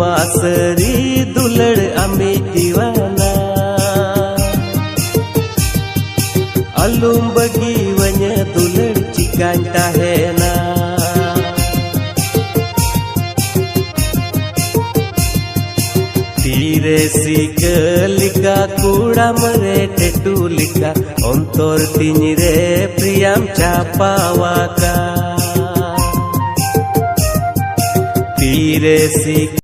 मासरी दुलड़ अमी दीवाना अलुम बगी वन्य दुलड़ चिकांटा है ना तीरे सीक लिका कूड़ा मरे टेटू लिका अंतर तिनिरे प्रियम चापावाका तीरे सीक